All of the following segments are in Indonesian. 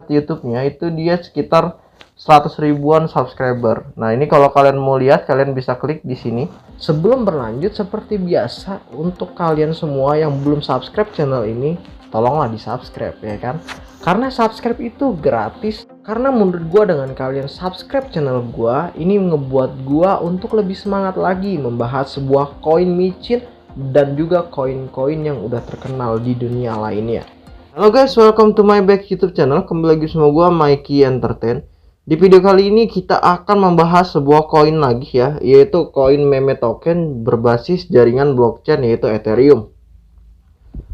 YouTube-nya itu dia sekitar 100 ribuan subscriber. Nah, ini kalau kalian mau lihat, kalian bisa klik di sini. Sebelum berlanjut, seperti biasa, untuk kalian semua yang belum subscribe channel ini, tolonglah di subscribe ya kan, karena subscribe itu gratis. Karena menurut gua dengan kalian subscribe channel gua, ini ngebuat gua untuk lebih semangat lagi membahas sebuah koin micin dan juga koin-koin yang udah terkenal di dunia lainnya. Halo guys, welcome to my back YouTube channel. Kembali lagi sama gua Mikey Entertain. Di video kali ini kita akan membahas sebuah koin lagi ya, yaitu koin meme token berbasis jaringan blockchain yaitu Ethereum.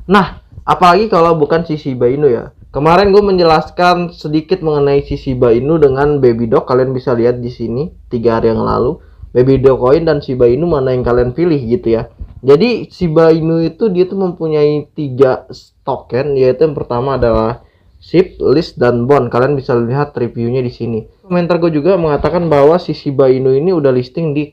Nah, apalagi kalau bukan si Shiba Inu ya. Kemarin gue menjelaskan sedikit mengenai si Shiba Inu dengan Baby Doc. Kalian bisa lihat di sini 3 hari yang lalu. Baby Doc coin dan Shiba Inu mana yang kalian pilih gitu ya. Jadi Shiba Inu itu dia tuh mempunyai 3 token, yaitu yang pertama adalah SHIB, LIST, dan BOND. Kalian bisa lihat reviewnya di sini. Komentar gue juga mengatakan bahwa si Shiba Inu ini udah listing di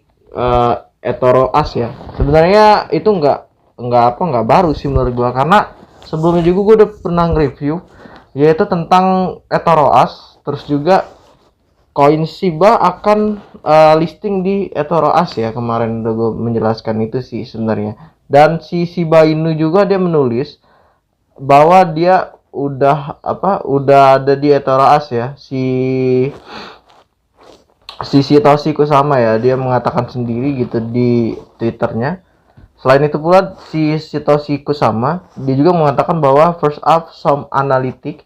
eToro As ya. Sebenarnya itu nggak baru sih menurut gue, karena sebelumnya juga gue udah pernah nge-review yaitu tentang eToro As. Terus juga koin Shiba akan listing di eToro As ya, kemarin udah gue menjelaskan itu sih sebenarnya. Dan si Shiba Inu juga dia menulis bahwa dia udah ada di eToro As ya, si Satoshi Kusama ya, dia mengatakan sendiri gitu di Twitternya. Selain itu pula si Satoshi Kusama dia juga mengatakan bahwa first up some analytic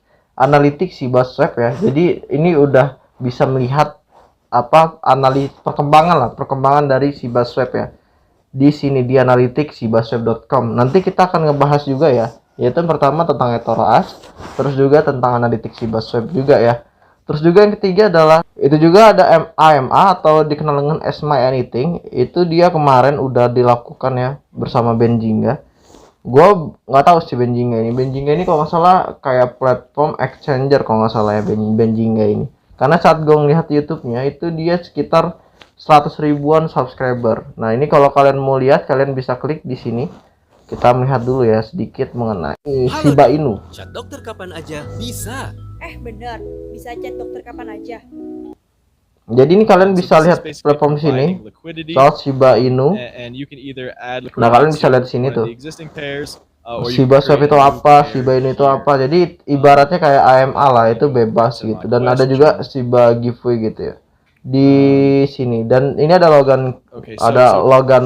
Shiba Swap ya. Jadi ini udah bisa melihat perkembangan dari Shiba Swap ya. Di sini di analitik shibaswap.com. Nanti kita akan ngebahas juga ya, yaitu yang pertama tentang eToro As, terus juga tentang analitik Shiba Swap juga ya. Terus juga yang ketiga adalah itu juga ada AMA atau dikenal dengan Ask My Anything. Itu dia kemarin udah dilakukan ya bersama Benzinga. Gue nggak tahu sih Benzinga ini kalau nggak salah kayak platform exchanger kalau nggak salah ya Benzinga ini. Karena saat gue ngelihat YouTube-nya itu dia sekitar 100 ribuan subscriber. Nah, ini kalau kalian mau lihat, kalian bisa klik di sini. Kita melihat dulu ya sedikit mengenai Shiba Inu. Chat dokter kapan aja bisa. Bener, bisa chat dokter kapan aja. Jadi ini kalian bisa lihat platform sini soal Shiba Inu. Nah, kalian bisa lihat di sini tuh. Shiba Swap itu apa, Shiba Inu itu apa. Jadi ibaratnya kayak AMA lah, itu bebas gitu. Dan ada juga Shiba giveaway gitu ya di sini. Dan ini ada Logan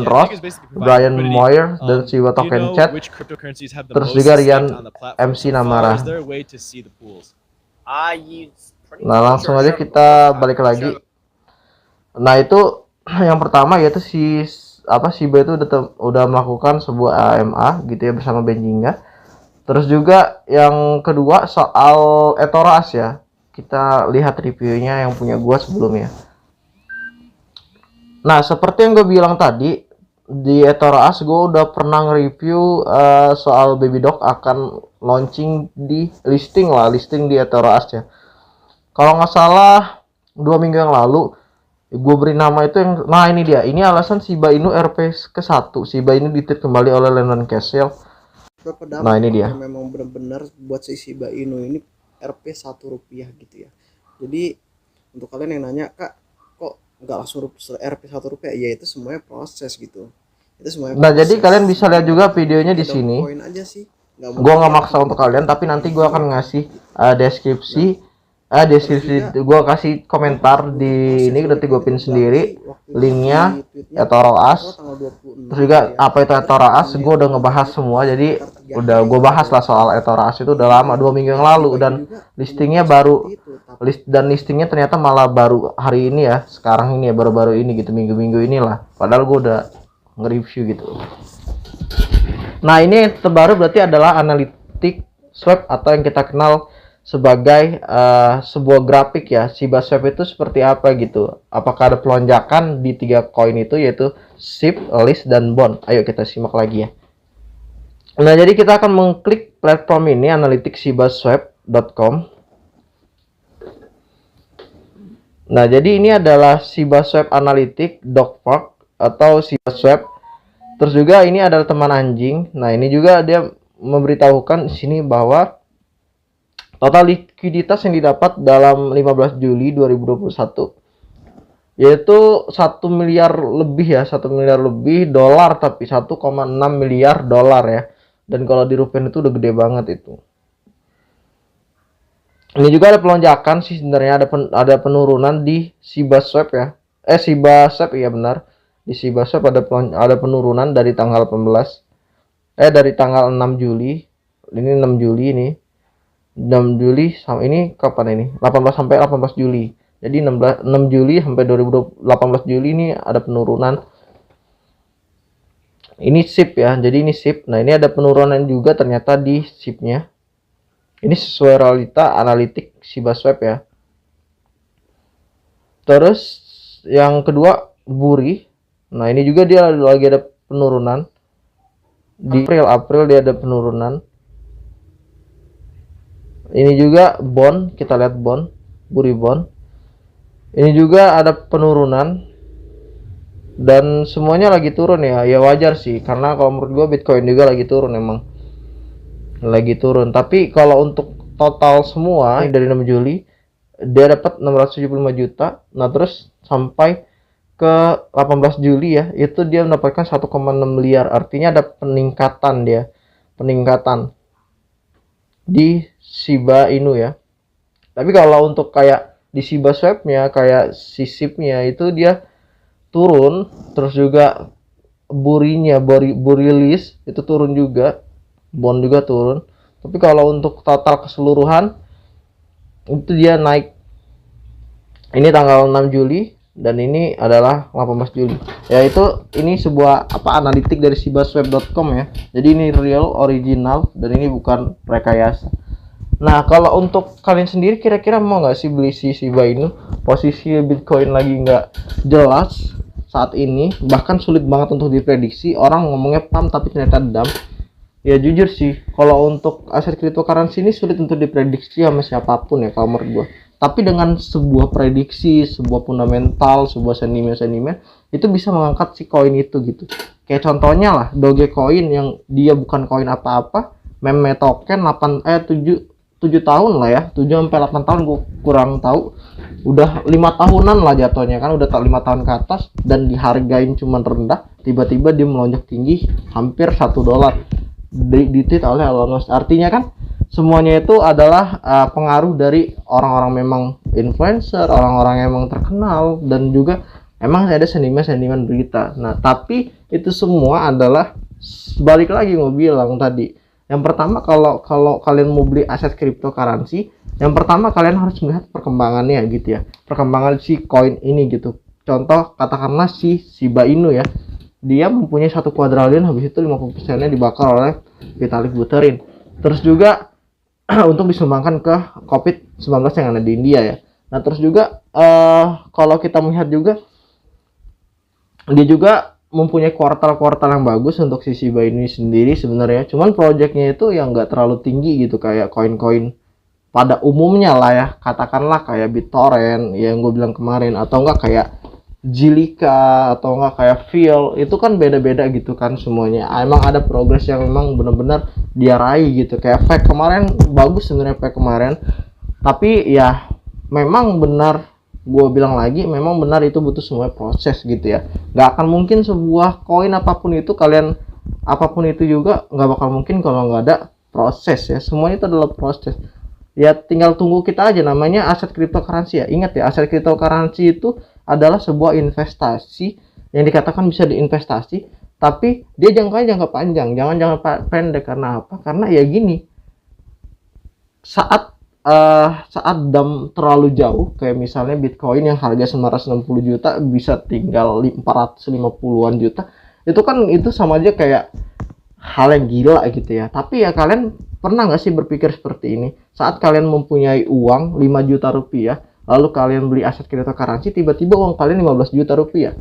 Ross, Brian Moyer, dan Shiba Token Chat. Terus juga Rian MC Namara. Nah, langsung aja kita balik lagi. Nah, itu yang pertama yaitu Shiba itu udah melakukan sebuah AMA gitu ya bersama Benzinga. Terus juga yang kedua soal eToro As ya. Kita lihat reviewnya yang punya gua sebelumnya. Nah, seperti yang gue bilang tadi, di eToro As gue udah pernah nge-review soal Baby Doc akan launching di listing di eToro As ya. Kalau nggak salah 2 minggu yang lalu gue beri nama itu yang, nah ini dia, ini alasan Shiba Inu RP ke-1. Shiba Inu ditweet kembali oleh Lennon Castle. Nah, ini dia. Memang benar-benar buat si Shiba Inu ini RP 1 rupiah gitu ya. Jadi untuk kalian yang nanya, Kak, kok nggak langsung RP 1 rupiah? Ya itu semuanya proses gitu. Itu semuanya proses. Nah, jadi kalian bisa lihat juga videonya di sini. Gue nggak maksa untuk kalian, tapi nanti gue akan ngasih deskripsi gue kasih komentar di ini, nanti gue pin sendiri linknya eToro As. Terus juga apa itu eToro As, gue udah ngebahas semua. Jadi udah gue bahas lah soal eToro As itu udah lama, 2 minggu yang lalu, dan listingnya listingnya ternyata malah baru hari ini ya, sekarang ini ya, baru-baru ini gitu, minggu-minggu inilah, padahal gue udah nge-review gitu. Nah, ini terbaru berarti adalah analitik swap atau yang kita kenal sebagai sebuah grafik ya, Shiba Swap itu seperti apa gitu. Apakah ada pelonjakan di 3 koin itu, yaitu SHIB, LIST, dan BOND. Ayo kita simak lagi ya. Nah, jadi kita akan mengklik platform ini, analitik shibaswap.com. Nah, jadi ini adalah Shiba Swap Analytic Dogpark atau Shiba Swap. Terus juga ini adalah teman anjing. Nah, ini juga dia memberitahukan di sini bahwa Total likuiditas yang didapat dalam 15 Juli 2021 yaitu 1 miliar lebih ya, 1 miliar lebih dolar, tapi 1,6 miliar dolar ya. Dan kalau dirupiahin itu udah gede banget itu. Ini juga ada pelonjakan sih sebenarnya, ada penurunan di Shiba Swap ya. Shiba Swap iya benar. Di Shiba Swap ada penurunan dari tanggal 18 dari tanggal 6 Juli. Ini 6 Juli ini. 6 Juli sama ini kapan ini? 18 sampai 18 Juli. Jadi 6 Juli sampai 18 Juli ini ada penurunan. Ini SIP ya. Jadi ini SIP. Nah, ini ada penurunan juga ternyata di SIP-nya. Ini sesuai realita analitik Shiba Swap ya. Terus yang kedua Buri. Nah, ini juga dia lagi ada penurunan. Di April dia ada penurunan. Ini juga bond, kita lihat bond, Buri bond. Ini juga ada penurunan dan semuanya lagi turun ya. Ya wajar sih, karena kalau menurut gue Bitcoin juga lagi turun, emang lagi turun. Tapi kalau untuk total semua dari 6 Juli dia dapat 675 juta. Nah, terus sampai ke 18 Juli ya, itu dia mendapatkan 1,6 miliar. Artinya ada peningkatan di Shiba Inu ya. Tapi kalau untuk kayak di Shiba Swap-nya, kayak SIP-nya itu dia turun. Terus juga Buri list itu turun juga, bond juga turun. Tapi kalau untuk total keseluruhan itu dia naik. Ini tanggal 6 Juli dan ini adalah 18 Juli. Yaitu ini sebuah analitik dari shibaswap.com ya. Jadi ini real original dan ini bukan rekayasa. Nah, kalau untuk kalian sendiri kira-kira mau nggak sih beli si Shiba Inu? Posisi Bitcoin lagi nggak jelas saat ini, bahkan sulit banget untuk diprediksi. Orang ngomongnya pump tapi ternyata dump. Ya jujur sih, kalau untuk aset cryptocurrency ini sulit untuk diprediksi sama siapapun ya kalau menurut gua. Tapi dengan sebuah prediksi, sebuah fundamental, sebuah sentimen itu bisa mengangkat si koin itu gitu. Kayak contohnya lah Dogecoin yang dia bukan koin apa-apa, meme token 7 tahun lah ya, 7 sampai 8 tahun gue kurang tahu. Udah 5 tahunan lah jatuhnya kan, udah 5 tahun ke atas dan dihargain cuman rendah, tiba-tiba dia melonjak tinggi hampir $1 di-tweet oleh Elon Musk. Artinya kan semuanya itu adalah pengaruh dari orang-orang memang influencer, orang-orang yang memang terkenal, dan juga emang ada sentimen berita. Nah, tapi itu semua adalah balik lagi mau bilang tadi. Yang pertama, kalau kalian mau beli aset cryptocurrency, yang pertama kalian harus melihat perkembangannya gitu ya. Perkembangan si koin ini gitu. Contoh katakanlah si Shiba Inu ya. Dia mempunyai 1 kuadrillion, habis itu 50%-nya dibakar oleh Vitalik Buterin. Terus juga untuk disumbangkan ke COVID-19 yang ada di India ya. Nah, terus juga kalau kita melihat juga dia juga mempunyai kuartal yang bagus untuk si Shiba Inu sendiri sebenarnya. Cuman projectnya itu yang nggak terlalu tinggi gitu kayak koin-koin pada umumnya lah ya. Katakanlah kayak BitTorrent yang gue bilang kemarin, atau enggak kayak Zilliqa, atau enggak kayak Feel. Itu kan beda-beda gitu kan semuanya. Emang ada progres yang memang benar-benar dia raih gitu. Kayak Fake kemarin bagus sebenarnya, Fake kemarin. Tapi ya memang benar, gue bilang lagi, memang benar itu butuh semua proses gitu ya. Nggak akan mungkin sebuah koin apapun itu apapun itu juga nggak bakal mungkin kalau nggak ada proses ya. Semuanya itu adalah proses ya, tinggal tunggu kita aja. Namanya aset cryptocurrency ya. Ingat ya, aset cryptocurrency itu adalah sebuah investasi yang dikatakan bisa diinvestasi, tapi dia jangka panjang, jangan pendek. Karena apa? Karena ya gini, saat dump terlalu jauh, kayak misalnya Bitcoin yang harga 960 juta bisa tinggal 450-an juta, itu sama aja kayak hal yang gila gitu ya. Tapi ya kalian pernah nggak sih berpikir seperti ini? Saat kalian mempunyai uang 5 juta rupiah, lalu kalian beli aset cryptocurrency, tiba-tiba uang kalian 15 juta rupiah,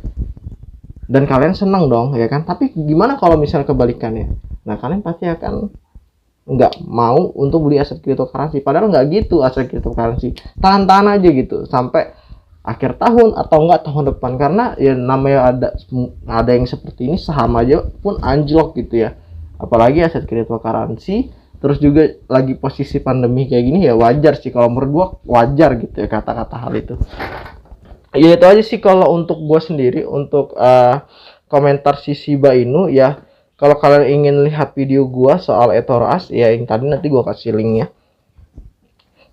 dan kalian senang dong ya kan? Tapi gimana kalau misalnya kebalikannya? Nah, kalian pasti akan nggak mau untuk beli aset cryptocurrency. Padahal nggak gitu aset cryptocurrency, tahan aja gitu sampai akhir tahun atau enggak tahun depan. Karena ya namanya ada yang seperti ini, saham aja pun anjlok gitu ya, apalagi aset cryptocurrency terus juga lagi posisi pandemi kayak gini, ya wajar sih kalau menurut gua, wajar gitu ya kata-kata hal itu. Ya itu aja sih kalau untuk gua sendiri. Untuk komentar si Shiba Inu ya, kalau kalian ingin lihat video gua soal eToro As ya yang tadi, nanti gua kasih linknya.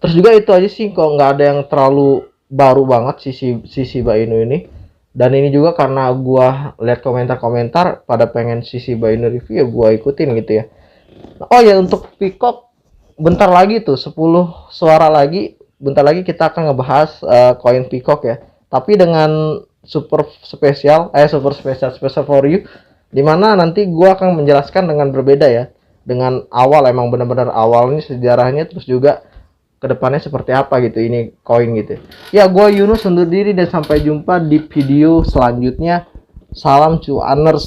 Terus juga itu aja sih, kok nggak ada yang terlalu baru banget si Shiba Inu ini. Dan ini juga karena gua lihat komentar-komentar pada pengen si Shiba Inu review, ya gua ikutin gitu ya. Oh ya, untuk Peacock bentar lagi tuh 10 suara lagi, bentar lagi kita akan ngebahas koin Peacock ya. Tapi dengan super spesial special for you, dimana nanti gua akan menjelaskan dengan berbeda ya, dengan awal, emang benar-benar awal ini sejarahnya, terus juga kedepannya seperti apa gitu ini koin gitu ya. Gua Yunus undur diri dan sampai jumpa di video selanjutnya. Salam cuaners.